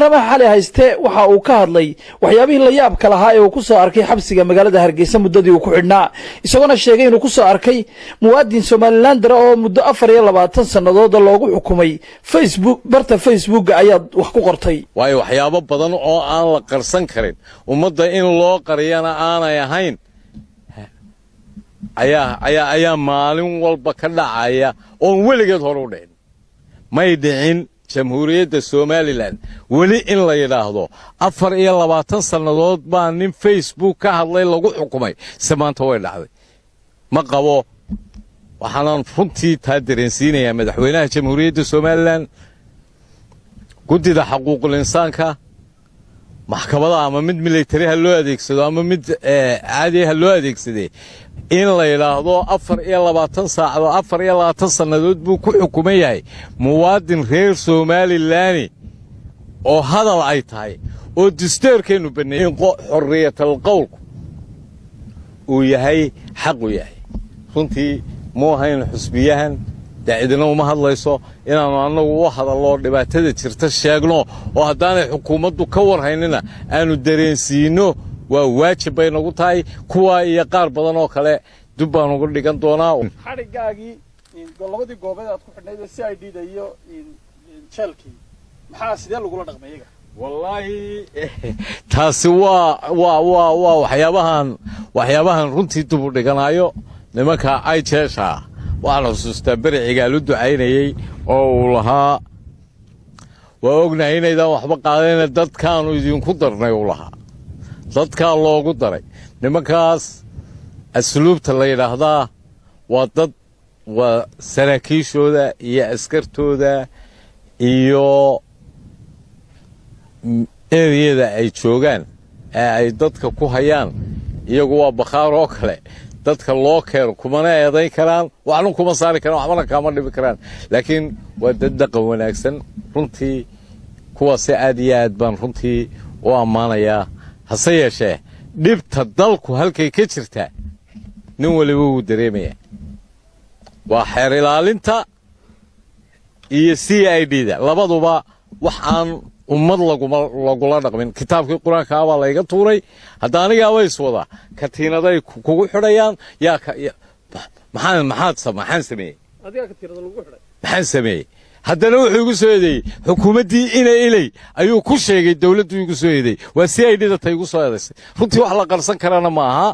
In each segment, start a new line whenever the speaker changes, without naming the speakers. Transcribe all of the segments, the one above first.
rama xali hayste waxa uu ka hadlay waxyaabihii la yaabka lahaa ee uu ku soo arkay xabsiga magaalada Hargeysa muddadii uu ku xidhnaa isagoo sheegay inuu ku soo arkay muwaadin Somaliland oo muddo 24 sanadood loogu xukumay Facebook ayaa wax ku qortay
way waxyaabo badan oo aan la qarsan karin ummadda in loo qariyana aanay ahayn ayaa maalin walba ka dhacaya oo weligeed hor u dhicin may dhicin jamhuuriyadda Somaliland wali in la yiraahdo 24 sanadood baa nin Facebook ka hadlay lagu xukumay samaanta way dhacday ma qabo waxaan runtii taadireensiinaya madaxweynaha jamhuuriyadda Somaliland gudida xuquuqul insaanka maxkamada ama mid military ha loo adeegsado ama mid caadi ha loo adeegsaday in la yiraahdo 24 saacado 24 sanadood buu ku xukumay yahay muwaadin reer Somaliland oo hadal ay tahay oo dastuurkeenu baneeyay xorriyatul qowlku uu yahay xaq u yahay runtii moohayn xusbiyahan daacidna uma hadlayso inaan anagu u hadallo dhibaatada jirta sheegno oo haddaanay xukuumaddu ka warhaynina aanu dareensiino waa waajib bay nagu tahay kuwa iyo qaar badan oo kale dib baan uga dhigan doonaa
xarigaagii labadii goobeed aad ku xidhnayd CID-da iyo Chelkii maxaa sidee lagu la dhaqmay iyaga
wallahi taasi waa waxyaabahan runtii dib u dhiganayo nimanka ay jeesha waxaan xusuustaa bericiga lu ducaynayay oo uu lahaa waa ognahay inaydaan waxba qaadayna dadkaanu idinku darnay uu lahaa dadkaa loogu daray nimankaas asluubta la yidhaahdaa waa saraakiishooda iyo askartooda iyo eriyada ay joogaan ee ay dadka ku hayaan iyagu waa bakhaar oo kale dadka loo keeno kumana eedayn karaan waxna kuma saari karaan waxna kama dhibi karaan laakiin waa dad dhaqan wanaagsan runtii kuwaas aad iyo aad baan runtii u amaanayaa hase yeeshee dhibta dalku halkay ka jirta nin waliba uu dareemaya waa xeer ilaalinta iyo CID-da labaduba wax aan ummad lagula dhaqmin kitaabkii quraanka ah baa layga tuuray hadda aniga way iswada katiinaday kugu xidhayaan maxaan sameeyay
adiga katiinada lagu xidhay
maxaan sameeyay haddana wuxuu igu soo eeday xukuumaddii inay ayuu ku sheegay dawladdu igu soo eeday waa CID-da tay igu soo eedaysay runtii wax la qarsan karana ma aha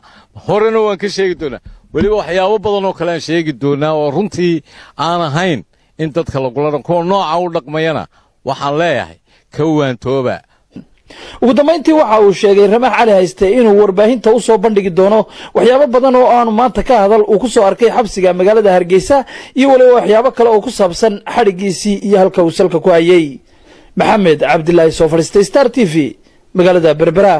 horena waan ka sheegi doonaa waliba waxyaabo badan oo kale aan sheegi doonaa oo runtii aan ahayn in dadka lagula dhaqmo nooca u dhaqmayana waxaan leeyahay kawaantooba
ugu dambeyntii waxa uu sheegay Ramax Cali hayste inuu warbaahinta u soo bandhigi doono waxyaabo badan oo aanu maanta ka hadal uu ku soo arkay xabsiga magaalada Hargeysa iyo waliba waxyaabo kale oo ku saabsan xarigiisii iyo halka uu salka ku hayay Maxamed Cabdullaahi soo fadhiistay Star TV magaalada Berbera.